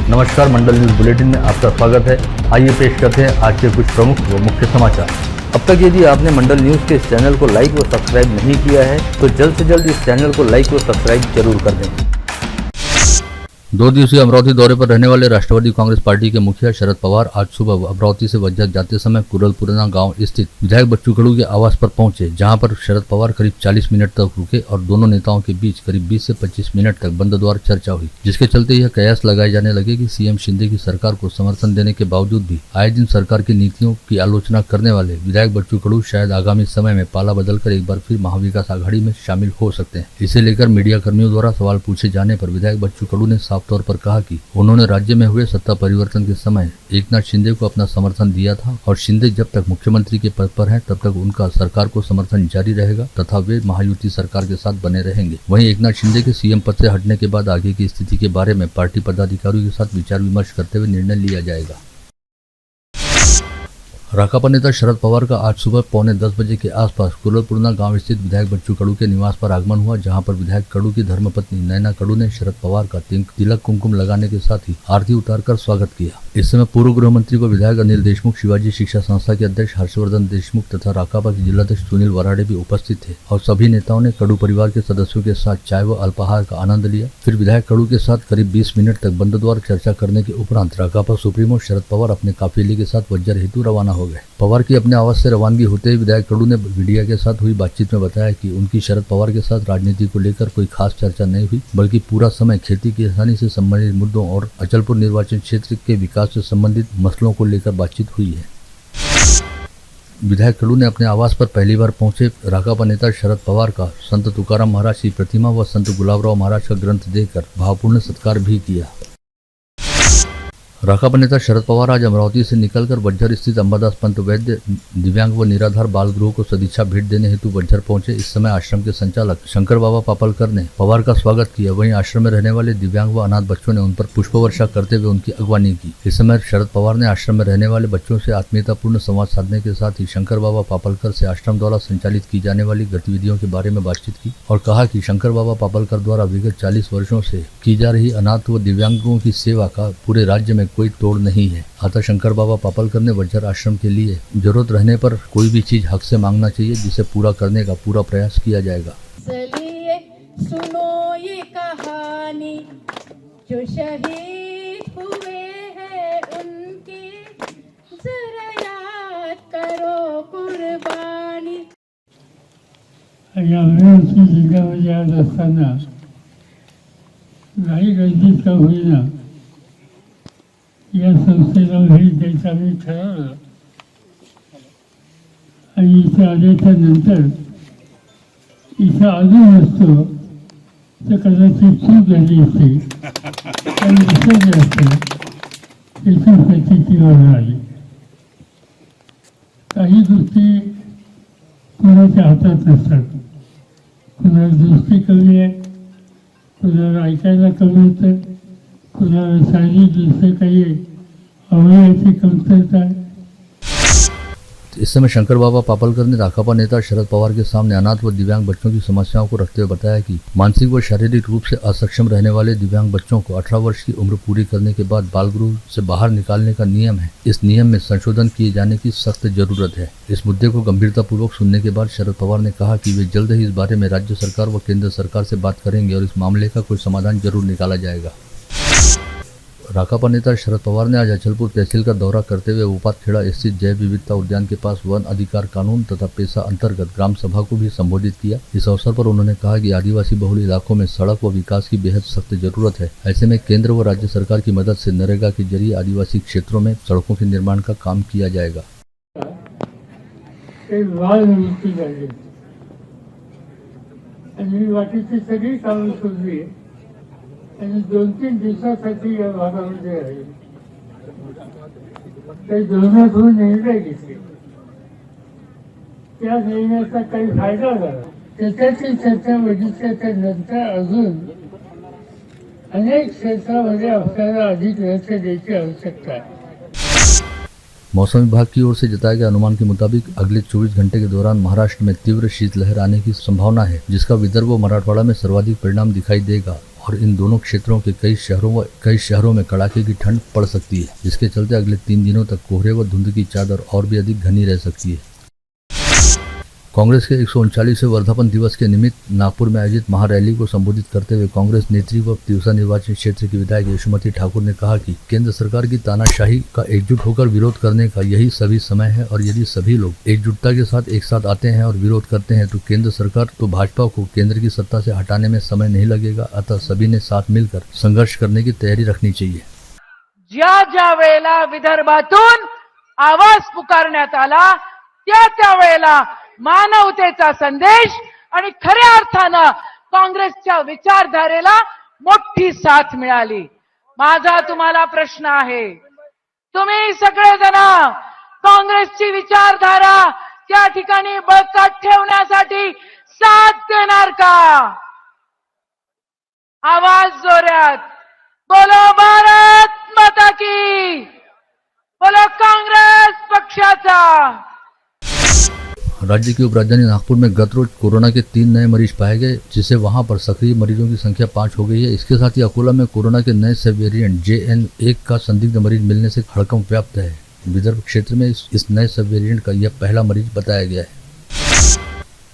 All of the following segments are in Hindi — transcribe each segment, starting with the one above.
नमस्कार, मंडल न्यूज बुलेटिन में आपका स्वागत है। आइए पेश करते हैं आज के कुछ प्रमुख व मुख्य समाचार। अब तक यदि आपने मंडल न्यूज के इस चैनल को लाइक व सब्सक्राइब नहीं किया है तो जल्द से जल्द इस चैनल को लाइक व सब्सक्राइब जरूर कर दें। 2 दिवसीय अमरावती दौरे पर रहने वाले राष्ट्रवादी कांग्रेस पार्टी के मुखिया शरद पवार आज सुबह अमरावती से वज्जत जाते समय कुरलपुरना गांव स्थित विधायक बच्चू कडू के आवास पर पहुंचे, जहां पर शरद पवार करीब 40 मिनट तक रुके और दोनों नेताओं के बीच करीब 20 से 25 मिनट तक बंद द्वार चर्चा हुई, जिसके चलते यह कयास लगाए जाने लगे कि सीएम शिंदे की सरकार को समर्थन देने के बावजूद भी आए दिन सरकार की नीतियों की आलोचना करने वाले विधायक बच्चू कडू शायद आगामी समय में पाला बदलकर एक बार फिर महाविकास आघाड़ी में शामिल हो सकते हैं। इसे लेकर मीडिया कर्मियों द्वारा सवाल पूछे जाने पर विधायक बच्चू कडू ने साफ तौर पर कहा कि उन्होंने राज्य में हुए सत्ता परिवर्तन के समय एकनाथ शिंदे को अपना समर्थन दिया था और शिंदे जब तक मुख्यमंत्री के पद पर हैं तब तक उनका सरकार को समर्थन जारी रहेगा तथा वे महायुति सरकार के साथ बने रहेंगे। वहीं एकनाथ शिंदे के सीएम पद से हटने के बाद आगे की स्थिति के बारे में पार्टी पदाधिकारियों के साथ विचार विमर्श करते हुए निर्णय लिया जाएगा। राकापा नेता शरद पवार का आज सुबह 9:45 बजे के आसपास कुरलपुरना गांव स्थित विधायक बच्चू कडू के निवास पर आगमन हुआ, जहां पर विधायक कडू की धर्मपत्नी नैना कडू ने शरद पवार का तिलक कुमकुम लगाने के साथ ही आरती उतारकर स्वागत किया। इस समय पूर्व गृह मंत्री व विधायक अनिल देशमुख, शिवाजी शिक्षा संस्था के अध्यक्ष हर्षवर्धन देशमुख तथा राकापा के जिलाध्यक्ष सुनील वराडे भी उपस्थित थे और सभी नेताओं ने कडू परिवार के सदस्यों के साथ चाय व अल्पाहार का आनंद लिया। फिर विधायक कडू के साथ करीब 20 मिनट तक बंद द्वार चर्चा करने के उपरांत राकापा सुप्रीमो शरद पवार अपने काफिले के साथ वज्जर हेतु रवाना हो गए। पवार की अपने आवास से रवानगी होते ही विधायक कडू ने मीडिया के साथ हुई बातचीत में बताया कि उनकी शरद पवार के साथ राजनीति को लेकर कोई खास चर्चा नहीं हुई, बल्कि पूरा समय खेती किसानी से संबंधित मुद्दों और अचलपुर निर्वाचन क्षेत्र के विकास से संबंधित मसलों को लेकर बातचीत हुई है। विधायक कडू ने अपने आवास पर पहली बार पहुंचे राकापा नेता शरद पवार का संत तुकाराम महाराज की प्रतिमा व संत गुलाबराव महाराज का ग्रंथ देकर भावपूर्ण सत्कार भी किया। राकापा नेता शरद पवार आज अमरावती से निकलकर वज्जर स्थित अंबादास पंत वैद्य दिव्यांग व निराधार बाल गृह को सदिच्छा भेंट देने हेतु वज्जर पहुंचे। इस समय आश्रम के संचालक शंकर बाबा पापलकर ने पवार का स्वागत किया। वहीं आश्रम में रहने वाले दिव्यांग व अनाथ बच्चों ने उन पर पुष्प वर्षा करते हुए उनकी अगवानी की। इस समय शरद पवार ने आश्रम में रहने वाले बच्चों से आत्मीयतापूर्ण संवाद साधने के साथ ही शंकर बाबा पापलकर से आश्रम द्वारा संचालित की जाने वाली गतिविधियों के बारे में बातचीत की और कहा कि शंकर बाबा पापलकर द्वारा विगत 40 वर्षों से की जा रही अनाथ व दिव्यांगों की सेवा का पूरे राज्य में कोई तोड़ नहीं है। अतः शंकर बाबा पापलकर ने वज्जर आश्रम के लिए जरूरत रहने पर कोई भी चीज हक से मांगना चाहिए, जिसे पूरा करने का पूरा प्रयास किया जाएगा। सुनो ये कहानी जो शहीद हुए हैं उनकी, जरा याद करो कुर्बानी। उसकी जगह में याद असताना नाही गरजेचं का होईना या संस्थेला भेट द्यायचं आम्ही ठरवलं आणि इथे आल्याच्या नंतर इथं आलो नसतो तर कदाचित चूक झाली असते आणि विसरले असते, त्याची प्रचिती आली। काही गोष्टी कोणाच्या हातात नसतात, कुणाला दृष्टी कमी आहे, कुणाला ऐकायला कमी होतं, कुणाला शारीरिक दृष्टी काही अवयवाची कमतरता है। इस समय शंकर बाबा पापलकर ने राकापा नेता शरद पवार के सामने अनाथ व दिव्यांग बच्चों की समस्याओं को रखते हुए बताया कि मानसिक व शारीरिक रूप से असक्षम रहने वाले दिव्यांग बच्चों को 18 वर्ष की उम्र पूरी करने के बाद बाल गृह से बाहर निकालने का नियम है। इस नियम में संशोधन किए जाने की सख्त जरूरत है। इस मुद्दे को गंभीरतापूर्वक सुनने के बाद शरद पवार ने कहा कि वे जल्द ही इस बारे में राज्य सरकार व केंद्र सरकार से बात करेंगे और इस मामले का कोई समाधान जरूर निकाला जाएगा। राकापा नेता शरद पवार ने आज अचलपुर तहसील का दौरा करते हुए उपातखेड़ा स्थित जैव विविधता उद्यान के पास वन अधिकार कानून तथा पेशा अंतर्गत ग्राम सभा को भी संबोधित किया। इस अवसर पर उन्होंने कहा कि आदिवासी बहुल इलाकों में सड़क व विकास की बेहद सख्त जरूरत है। ऐसे में केंद्र व राज्य सरकार की मदद से नरेगा के जरिए आदिवासी क्षेत्रों में सड़कों के निर्माण का काम किया जाएगा। आणि 2-3 दिवसासाठी या भागामध्ये आहे काही धोरणातून निर्णय घेतले, त्या निर्णयाचा काही फायदा झाला, त्याच्याची चर्चा बघितल्याच्या नंतर अजून अनेक क्षेत्रामध्ये आपल्याला अधिक लक्ष द्यायची आवश्यकता आहे। मौसम विभाग की ओर से जताए गए अनुमान के मुताबिक अगले 24 घंटे के दौरान महाराष्ट्र में तीव्र शीतलहर आने की संभावना है, जिसका विदर्भ व मराठवाड़ा में सर्वाधिक परिणाम दिखाई देगा और इन दोनों क्षेत्रों के कई शहरों में कड़ाके की ठंड पड़ सकती है, जिसके चलते अगले 3 दिनों तक कोहरे व धुंध की चादर और भी अधिक घनी रह सकती है। कांग्रेस के 139वें वर्धापन दिवस के निमित्त नागपुर में आयोजित महारैली को संबोधित करते हुए कांग्रेस नेत्री व तिवसा निर्वाचन क्षेत्र की विधायक यशोमती ठाकुर ने कहा कि केंद्र सरकार की तानाशाही का एकजुट होकर विरोध करने का यही सभी समय है और यदि सभी लोग एकजुटता के साथ एक साथ आते हैं और विरोध करते हैं तो केंद्र सरकार तो भाजपा को केंद्र की सत्ता से हटाने में समय नहीं लगेगा। अतः सभी ने साथ मिलकर संघर्ष करने की तैयारी रखनी चाहिए। ज्या ज्या वेळेला विदर्भातून आवाज पुकारण्यात आला त्या वेळेला मानवतेचा संदेश आणि खऱ्या अर्थानं काँग्रेसच्या विचारधारेला मोठी साथ मिळाली। माझा तुम्हाला प्रश्न आहे, तुम्ही सगळेजण काँग्रेसची विचारधारा त्या ठिकाणी बळकट ठेवण्यासाठी साथ देणार का? आवाज जोरात बोलो भारत माता की, बोलो कांग्रेस पक्षाचा। राज्य की उपराजधानी नागपुर में गत रोज कोरोना के 3 नए मरीज पाए गए, जिससे वहां पर सक्रिय मरीजों की संख्या 5 हो गई है। इसके साथ ही अकोला में कोरोना के नए सब वेरिएंट JN1 का संदिग्ध मरीज मिलने से हड़कंप व्याप्त है। विदर्भ क्षेत्र में इस नए सब वेरिएंट का यह पहला मरीज बताया गया है।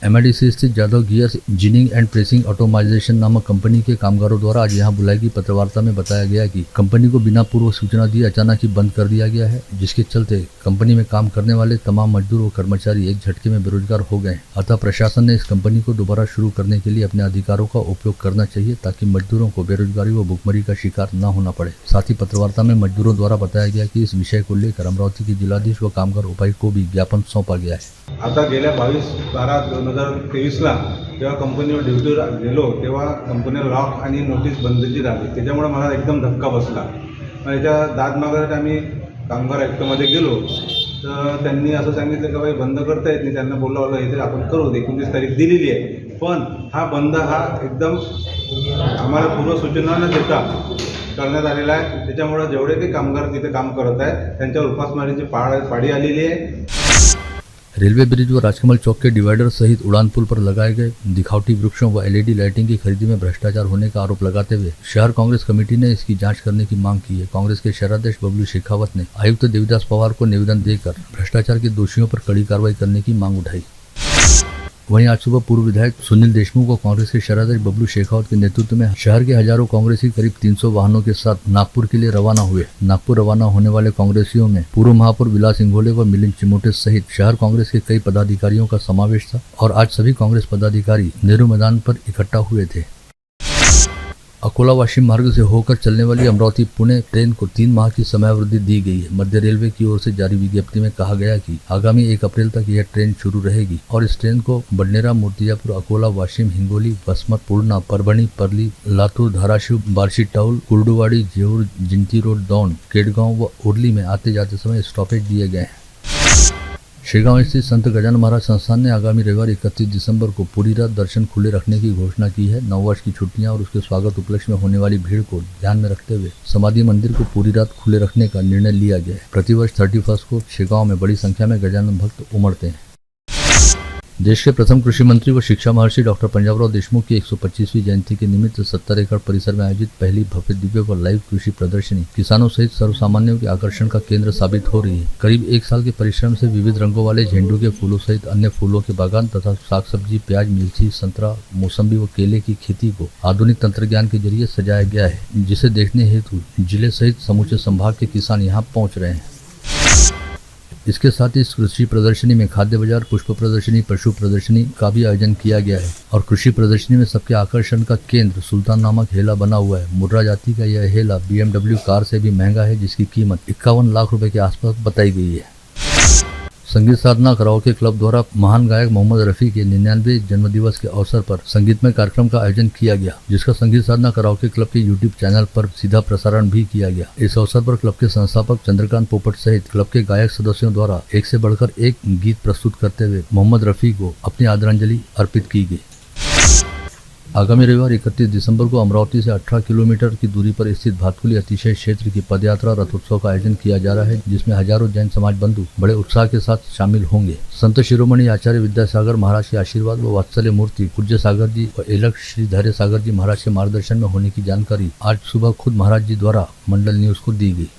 MIDC स्थित Jadhav Gears Engineering and Pressing Automisation नामक कंपनी के कामगारों द्वारा आज यहां बुलाई गई पत्रवार्ता में बताया गया कि कंपनी को बिना पूर्व सूचना दिए अचानक ही बंद कर दिया गया है, जिसके चलते कंपनी में काम करने वाले तमाम मजदूर व कर्मचारी एक झटके में बेरोजगार हो गए। अतः प्रशासन ने इस कंपनी को दोबारा शुरू करने के लिए अपने अधिकारों का उपयोग करना चाहिए ताकि मजदूरों को बेरोजगारी व भुखमरी का शिकार न होना पड़े। साथ ही पत्रवार्ता में मजदूरों द्वारा बताया गया कि इस विषय को लेकर अमरावती के जिलाधीश व कामगार उपायुक्त को भी ज्ञापन सौंपा गया है। आता गेल्या 22/12/2023 जेव्हा कंपनीवर ड्युटीवर गेलो तेव्हा कंपनीला लॉक आणि नोटीस बंदची झाली, त्याच्यामुळे मला एकदम धक्का बसला। याच्या दाद मागत आम्ही कामगार आयुक्तामध्ये गेलो तर त्यांनी असं सांगितलं की बाई बंद करता येत नाही। त्यांना बोलवलं इथे आपण करू, 29 तारीख दिलेली आहे, पण हा बंद हा एकदम आम्हाला पूर्व सूचना न देता करण्यात आलेला आहे। त्याच्यामुळे जेवढे काही कामगार तिथे काम करत आहेत त्यांच्यावर उपासमारीची पाळी आलेली आहे। रेलवे ब्रिज व राजकमल चौक के डिवाइडर सहित उड़ान पुल पर लगाए गए दिखावटी वृक्षों व LED लाइटिंग की खरीदी में भ्रष्टाचार होने का आरोप लगाते हुए शहर कांग्रेस कमेटी ने इसकी जांच करने की मांग की है। कांग्रेस के शहराध्यक्ष बबलू शेखावत ने आयुक्त देवीदास पवार को निवेदन देकर भ्रष्टाचार के दोषियों पर कड़ी कार्रवाई करने की मांग उठाई। वहीं आज सुबह पूर्व विधायक सुनील देशमुख को कांग्रेस के शहराध्यक्ष बबलू शेखावत के नेतृत्व में शहर के हजारों कांग्रेसी करीब 300 वाहनों के साथ नागपुर के लिए रवाना हुए। नागपुर रवाना होने वाले कांग्रेसियों में पूर्व महापौर विलास इंघोले व मिलिंद चिमोटे सहित शहर कांग्रेस के कई पदाधिकारियों का समावेश था और आज सभी कांग्रेस पदाधिकारी नेहरू मैदान पर इकट्ठा हुए थे। अकोला वाशिम मार्ग से होकर चलने वाली अमरावती पुणे ट्रेन को 3 माह की समयावधि दी गई है। मध्य रेलवे की ओर से जारी विज्ञप्ति में कहा गया कि आगामी 1 अप्रैल तक यह ट्रेन शुरू रहेगी और इस ट्रेन को बडनेरा, मूर्तिजापुर, अकोला, वाशिम, हिंगोली, वसमत, पूर्णा, परभणी, पर्ली, लातूर, धाराशिव, बार्शी टाउल, कुर्डुवाड़ी, जेऊर, जिंती रोड, दौंड, केडगांव व उर्ली में आते जाते समय स्टॉपेज दिए गए हैं। शेगांव स्थित संत गजानन महाराज संस्थान ने आगामी रविवार 31 दिसंबर को पूरी रात दर्शन खुले रखने की घोषणा की है। नववर्ष की छुट्टियां और उसके स्वागत उपलक्ष्य में होने वाली भीड़ को ध्यान में रखते हुए समाधि मंदिर को पूरी रात खुले रखने का निर्णय लिया गया है। प्रतिवर्ष 31 को शेगांव में बड़ी संख्या में गजानन भक्त उमड़ते हैं। देश के प्रथम कृषि मंत्री व शिक्षा महर्षि डॉक्टर पंजाबराव देशमुख की 125वीं जयंती के निमित्त 70 एकड़ परिसर में आयोजित पहली भव्य दिव्य व लाइव कृषि प्रदर्शनी किसानों सहित सर्वसामान्यों के आकर्षण का केंद्र साबित हो रही है। करीब 1 साल के परिश्रम से विविध रंगों वाले झेंडू के फूलों सहित अन्य फूलों के बागान तथा साग सब्जी, प्याज, मिर्ची, संतरा, मौसम्बी व केले की खेती को आधुनिक तंत्रज्ञान के जरिए सजाया गया है, जिसे देखने हेतु जिले सहित समूचे संभाग के किसान यहाँ पहुँच रहे हैं। इसके साथ ही इस कृषि प्रदर्शनी में खाद्य बाजार, पुष्प प्रदर्शनी, पशु प्रदर्शनी का भी आयोजन किया गया है और कृषि प्रदर्शनी में सबके आकर्षण का केंद्र सुल्तान नामक हेला बना हुआ है। मुर्रा जाति का यह हेला BMW कार से भी महंगा है, जिसकी कीमत 51 लाख रुपए के आसपास बताई गई है। संगीत साधना कराओके क्लब द्वारा महान गायक मोहम्मद रफी के 99वें जन्मदिवस के अवसर पर संगीतमय कार्यक्रम का आयोजन किया गया, जिसका संगीत साधना कराओके क्लब के YouTube चैनल पर सीधा प्रसारण भी किया गया। इस अवसर पर क्लब के संस्थापक चंद्रकांत पोपट सहित क्लब के गायक सदस्यों द्वारा एक से बढ़कर एक गीत प्रस्तुत करते हुए मोहम्मद रफी को अपनी आदरांजलि अर्पित की गई। आगामी रविवार 31 दिसंबर को अमरावती से 18 किलोमीटर की दूरी पर स्थित भातकुली अतिशय क्षेत्र की पदयात्रा रथोत्सव का आयोजन किया जा रहा है, जिसमें हजारों जैन समाज बंधु बड़े उत्साह के साथ शामिल होंगे। संत शिरोमणि आचार्य विद्यासागर महाराज के आशीर्वाद व वात्सल्य मूर्ति पूज्य सागर जी और एलक श्री धैर्य सागर जी महाराज के मार्गदर्शन में होने की जानकारी आज सुबह खुद महाराज जी द्वारा मंडल न्यूज को दी गई।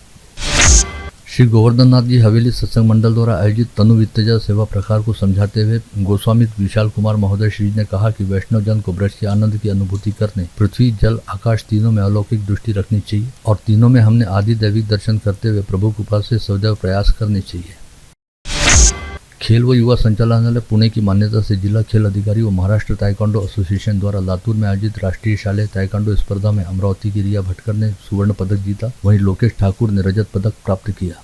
श्री गोवर्धन नाथ जी हवेली सत्संग मंडल द्वारा आयोजित तनु वित्तेजा सेवा प्रकार को समझाते हुए गोस्वामी विशाल कुमार महोदय श्री ने कहा कि वैष्णव जन को ब्रज के आनंद की अनुभूति करने पृथ्वी जल आकाश तीनों में अलौकिक दृष्टि रखनी चाहिए और तीनों में हमने आदि दैविक दर्शन करते हुए प्रभु कृपा से सदैव प्रयास करने चाहिए। खेल व युवा संचालनालय पुणे की मान्यता से जिला खेल अधिकारी व महाराष्ट्र ताइक्वांडो एसोसिएशन द्वारा लातूर में आयोजित राष्ट्रीय शालेय ताइक्वांडो स्पर्धा में अमरावती की रिया भटकर ने स्वर्ण पदक जीता, वहीं लोकेश ठाकुर ने रजत पदक प्राप्त किया।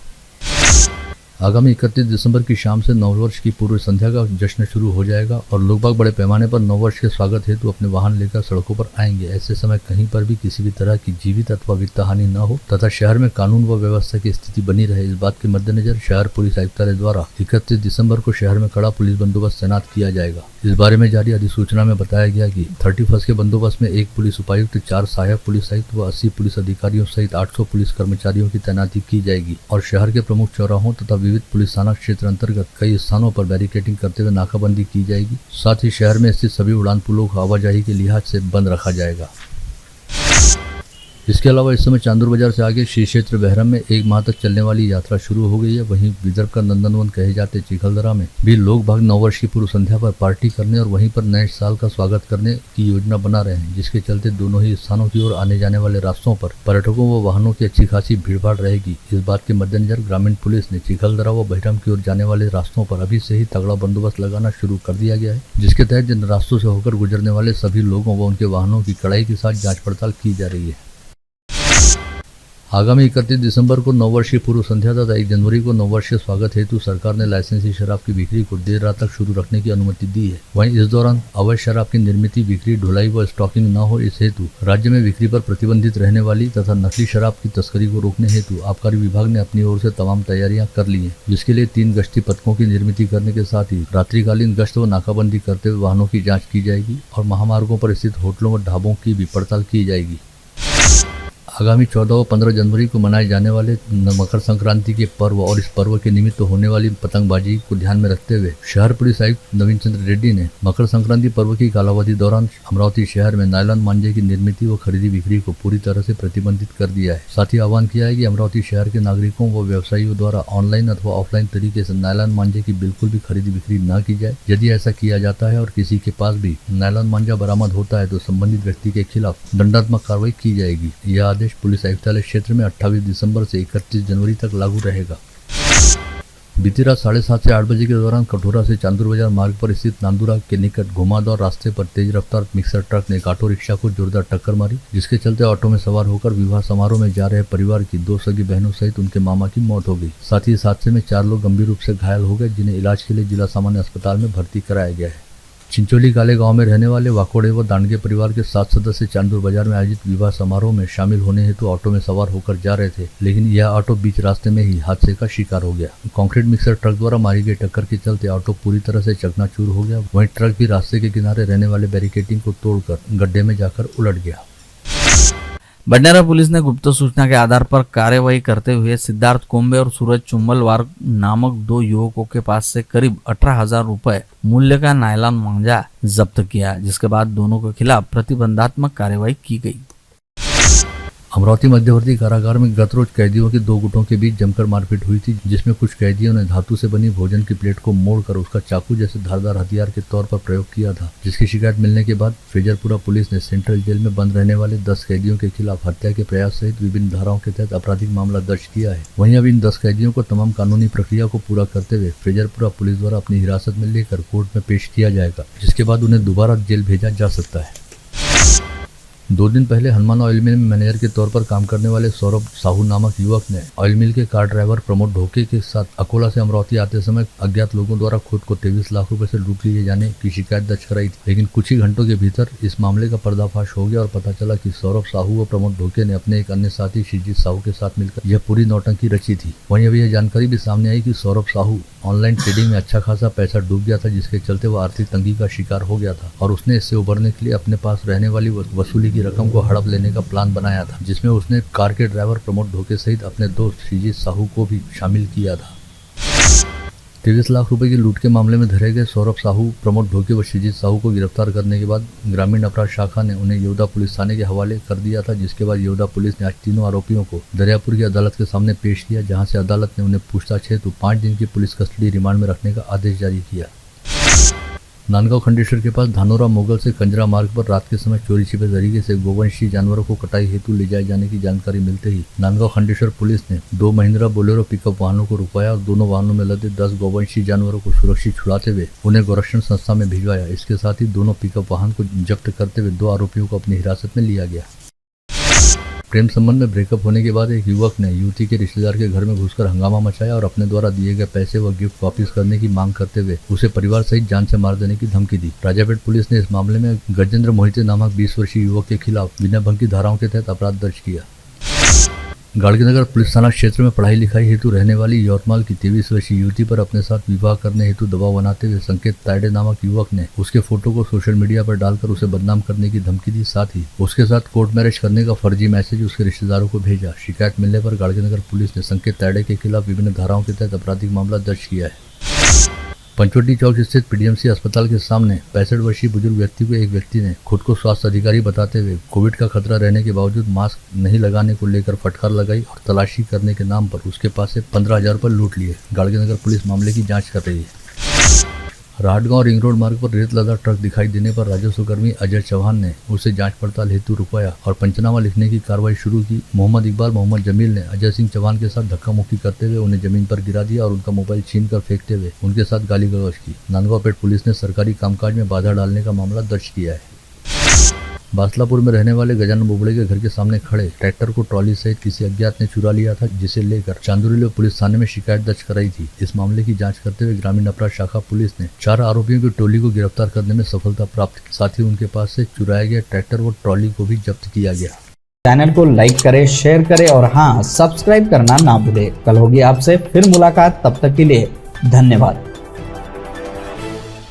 आगामी 31 दिसंबर की शाम से नववर्ष की पूर्व संध्या का जश्न शुरू हो जाएगा और लोग बाग बड़े पैमाने पर नववर्ष के स्वागत हेतु अपने वाहन लेकर सड़कों पर आएंगे। ऐसे समय कहीं पर भी किसी भी तरह की जीवित अथवा वित्त हानि न हो तथा शहर में कानून व व्यवस्था की स्थिति बनी रहे, इस बात के मद्देनजर शहर पुलिस आयुक्तालय द्वारा 31 दिसंबर को शहर में कड़ा पुलिस बंदोबस्त तैनात किया जाएगा। इस बारे में जारी अधिसूचना में बताया गया कि 31 के बंदोबस्त में 1 पुलिस उपायुक्त, 4 सहायक पुलिस आयुक्त व 80 पुलिस अधिकारियों सहित 800 पुलिस कर्मचारियों की तैनाती की जाएगी और शहर के प्रमुख चौराहों तथा विविध पुलिस थाना क्षेत्र अंतर्गत कई स्थानों पर बैरिकेडिंग करते हुए नाकाबंदी की जाएगी। साथ ही शहर में स्थित सभी उड़ान पुलों को आवाजाही के लिहाज से बंद रखा जाएगा। इसके अलावा इस समय चांदूर बाजार से आगे श्री क्षेत्र बहरम में 1 माह तक चलने वाली यात्रा शुरू हो गई है। वहीं विदर्भ का नंदनवन कहे जाते चिखलदरा में भी लोग बाग नववर्ष की पूर्व संध्या पर पार्टी करने और वहीं पर नए साल का स्वागत करने की योजना बना रहे हैं, जिसके चलते दोनों ही स्थानों की ओर आने जाने वाले रास्तों पर पर्यटकों व वाहनों की अच्छी खासी भीड़भाड़ रहेगी। इस बात के मद्देनजर ग्रामीण पुलिस ने चिखलदरा व बहरम की ओर जाने वाले रास्तों पर अभी से ही तगड़ा बंदोबस्त लगाना शुरू कर दिया गया है, जिसके तहत जिन रास्तों से होकर गुजरने वाले सभी लोगों व उनके वाहनों की कड़ाई के साथ जाँच पड़ताल की जा रही है। आगामी 31 दिसंबर को नववर्ष की पूर्व संध्या तथा 1 जनवरी को नववर्ष के स्वागत हेतु सरकार ने लाइसेंसी शराब की बिक्री को देर रात तक शुरू रखने की अनुमति दी है। वहीं इस दौरान अवैध शराब की निर्मित, बिक्री, ढुलाई व स्टॉकिंग न हो, इस हेतु राज्य में बिक्री पर प्रतिबंधित रहने वाली तथा नकली शराब की तस्करी को रोकने हेतु आबकारी विभाग ने अपनी ओर से तमाम तैयारियां कर ली हैं, जिसके लिए 3 गश्ती पथकों की निर्मित करने के साथ ही रात्रिकालीन गश्त व नाकाबंदी करते हुए वाहनों की जाँच की जाएगी और महामार्गों पर स्थित होटलों व ढाबों की भी पड़ताल की जाएगी। आगामी 14 व 15 जनवरी को मनाए जाने वाले मकर संक्रांति के पर्व और इस पर्व के निमित्त होने वाली पतंगबाजी को ध्यान में रखते हुए शहर पुलिस आयुक्त नवीन चंद्र रेड्डी ने मकर संक्रांति पर्व की कालावधि दौरान अमरावती शहर में नायलॉन मांझे की निर्मित व खरीदी बिक्री को पूरी तरह से प्रतिबंधित कर दिया है। साथ ही आह्वान किया है कि अमरावती शहर के नागरिकों व व्यवसायियों द्वारा ऑनलाइन अथवा ऑफलाइन तरीके से नायलॉन मांझे की बिल्कुल भी खरीदी बिक्री न की जाए। यदि ऐसा किया जाता है और किसी के पास भी नायलॉन मांझा बरामद होता है तो संबंधित व्यक्ति के खिलाफ दंडात्मक कार्रवाई की जाएगी। यह आदेश पुलिस आयुक्तालय क्षेत्र में 28 दिसंबर से 31 जनवरी तक लागू रहेगा। बीती रात 7:30 से 8 बजे के दौरान कठोरा से चांदूर बाजार मार्ग पर स्थित नांदुरा के निकट घुमावदार रास्ते पर तेज रफ्तार मिक्सर ट्रक ने एक ऑटो रिक्शा को जोरदार टक्कर मारी, जिसके चलते ऑटो में सवार होकर विवाह समारोह में जा रहे परिवार की 2 सगी बहनों सहित उनके मामा की मौत हो गई। साथ ही इस हादसे में 4 लोग गंभीर रूप से घायल हो गए, जिन्हें इलाज के लिए जिला सामान्य अस्पताल में भर्ती कराया गया है। चिंचोली काले गांव में रहने वाले वाकोड़े व दांडगे परिवार के 7 सदस्य चांदूर बाजार में आयोजित विवाह समारोह में शामिल होने हेतु ऑटो में सवार होकर जा रहे थे, लेकिन यह ऑटो बीच रास्ते में ही हादसे का शिकार हो गया। कंक्रीट मिक्सर ट्रक द्वारा मारी गई टक्कर के चलते ऑटो पूरी तरह से चकनाचूर हो गया। वहीं ट्रक भी रास्ते के किनारे रहने वाले बैरिकेडिंग को तोड़कर गड्ढे में जाकर उलट गया। बडनेरा पुलिस ने गुप्त सूचना के आधार पर कार्यवाही करते हुए सिद्धार्थ कोम्बे और सूरज चुम्बलवार नामक 2 युवकों के पास से करीब 18,000 रुपए मूल्य का नायलॉन मांझा जब्त किया, जिसके बाद दोनों के खिलाफ प्रतिबंधात्मक कार्यवाही की गई। अमरावती मध्यवर्ती कारागार में गत रोज कैदियों के 2 गुटों के बीच जमकर मारपीट हुई थी, जिसमें कुछ कैदियों ने धातु से बनी भोजन की प्लेट को मोड़कर उसका चाकू जैसे धारदार हथियार के तौर पर प्रयोग किया था, जिसकी शिकायत मिलने के बाद फ्रेजरपुरा पुलिस ने सेंट्रल जेल में बंद रहने वाले 10 कैदियों के खिलाफ हत्या के प्रयास सहित विभिन्न धाराओं के तहत आपराधिक मामला दर्ज किया है। वहीं अब इन 10 कैदियों को तमाम कानूनी प्रक्रिया को पूरा करते हुए फ्रेजरपुरा पुलिस द्वारा अपनी हिरासत में लेकर कोर्ट में पेश किया जाएगा, जिसके बाद उन्हें दोबारा जेल भेजा जा सकता है। 2 दिन पहले हनुमान ऑयल मिल में मैनेजर के तौर पर काम करने वाले सौरभ साहू नामक युवक ने ऑयल मिल के कार ड्राइवर प्रमोद ढोके के साथ अकोला से अमरावती आते समय अज्ञात लोगों द्वारा खुद को 23 लाख रुपए से लूट लिए जाने की शिकायत दर्ज कराई थी, लेकिन कुछ ही घंटों के भीतर इस मामले का पर्दाफाश हो गया और पता चला कि सौरभ साहू व प्रमोद ढोके ने अपने एक अन्य साथी श्रीजीत साहू के साथ मिलकर यह पूरी नौटंकी रची थी। वहीं अभी यह जानकारी भी सामने आई कि सौरभ साहू ऑनलाइन ट्रेडिंग में अच्छा खासा पैसा डूब गया था, जिसके चलते वो आर्थिक तंगी का शिकार हो गया था और उसने इससे उभरने के लिए अपने पास रहने वाली वसूली की रकम को हड़प लेने का प्लान बनाया था, जिसमें उसने कार के ड्राइवर प्रमोद ढोके सहित अपने दोस्त श्रीजीत साहू को भी शामिल किया था। 23 लाख रुपए की लूट के मामले में धरे गए सौरभ साहू, प्रमोद ढोके व श्रीजीत साहू को गिरफ्तार करने के बाद ग्रामीण अपराध शाखा ने उन्हें येवदा पुलिस थाने के हवाले कर दिया था, जिसके बाद येवदा पुलिस ने आज तीनों आरोपियों को दरियापुर की अदालत के सामने पेश किया, जहां से अदालत ने उन्हें पूछताछ हेतु 5 दिन की पुलिस कस्टडी रिमांड में रखने का आदेश जारी किया। नांदगांव खंडेश्वर के पास धानोरा मोगल से कंजरा मार्ग पर रात के समय चोरी छिपे तरीके से गोवंशी जानवरों को कटाई हेतु ले जाए जाने की जानकारी मिलते ही नांदगांव खंडेश्वर पुलिस ने 2 महिंद्रा बोलेरो पिकअप वाहनों को रुकवाया और दोनों वाहनों में लदे 10 गोवंशी जानवरों को सुरक्षित छुड़ाते हुए उन्हें गोरक्षण संस्था में भिजवाया। इसके साथ ही दोनों पिकअप वाहन को जब्त करते हुए 2 आरोपियों को अपनी हिरासत में लिया गया। प्रेम संबंध में ब्रेकअप होने के बाद एक युवक ने युवती के रिश्तेदार के घर में घुसकर हंगामा मचाया और अपने द्वारा दिए गए पैसे व गिफ्ट वापस करने की मांग करते हुए उसे परिवार सहित जान से मार देने की धमकी दी। राजापेट पुलिस ने इस मामले में गजेंद्र मोहिते नामक 20 वर्षीय युवक के खिलाफ बिना भंग की धाराओं के तहत अपराध दर्ज किया। गाड़गीनगर पुलिस थाना क्षेत्र में पढ़ाई लिखाई हेतु रहने वाली यवतमाल की 23 वर्षीय युवती पर अपने साथ विवाह करने हेतु दबाव बनाते हुए संकेत तायडे नामक युवक ने उसके फोटो को सोशल मीडिया पर डालकर उसे बदनाम करने की धमकी दी। साथ ही उसके साथ कोर्ट मैरिज करने का फर्जी मैसेज उसके रिश्तेदारों को भेजा। शिकायत मिलने पर गाड़गीनगर पुलिस ने संकेत तायडे के खिलाफ विभिन्न धाराओं के तहत आपराधिक मामला दर्ज किया है। पंचवटी चौक स्थित पीडीएमसी अस्पताल के सामने 65 वर्षीय बुजुर्ग व्यक्ति को एक व्यक्ति ने खुद को स्वास्थ्य अधिकारी बताते हुए कोविड का खतरा रहने के बावजूद मास्क नहीं लगाने को लेकर फटकार लगाई और तलाशी करने के नाम पर उसके पास से 15,000 रुपये लूट लिए। गाड़गीनगर पुलिस मामले की जांच कर रही है। राहटगांव रिंग रोड मार्ग पर रेत लदा ट्रक दिखाई देने पर राजस्व कर्मी अजय चौहान ने उसे जांच पड़ताल हेतु रुकवाया और पंचनामा लिखने की कार्रवाई शुरू की। मोहम्मद इकबाल मोहम्मद जमील ने अजय सिंह चौहान के साथ धक्का मुक्की करते हुए उन्हें जमीन पर गिरा दिया और उनका मोबाइल छीन कर फेंकते हुए उनके साथ गाली गलौज की। नांदगांव पेट पुलिस ने सरकारी कामकाज में बाधा डालने का मामला दर्ज किया है। बासलापुर में रहने वाले गजानन बोबड़े के घर के सामने खड़े ट्रैक्टर को ट्रॉली सहित किसी अज्ञात ने चुरा लिया था, जिसे लेकर चांदुरीलो पुलिस थाने में शिकायत दर्ज कराई थी। इस मामले की जांच करते हुए ग्रामीण अपराध शाखा पुलिस ने 4 आरोपियों की टोली को गिरफ्तार करने में सफलता प्राप्त की। साथ ही उनके पास से चुराए गए ट्रैक्टर व ट्रॉली को भी जब्त किया गया। चैनल को लाइक करें, शेयर करें और हाँ, सब्सक्राइब करना ना भूलें। कल होगी आपसे फिर मुलाकात, तब तक के लिए धन्यवाद।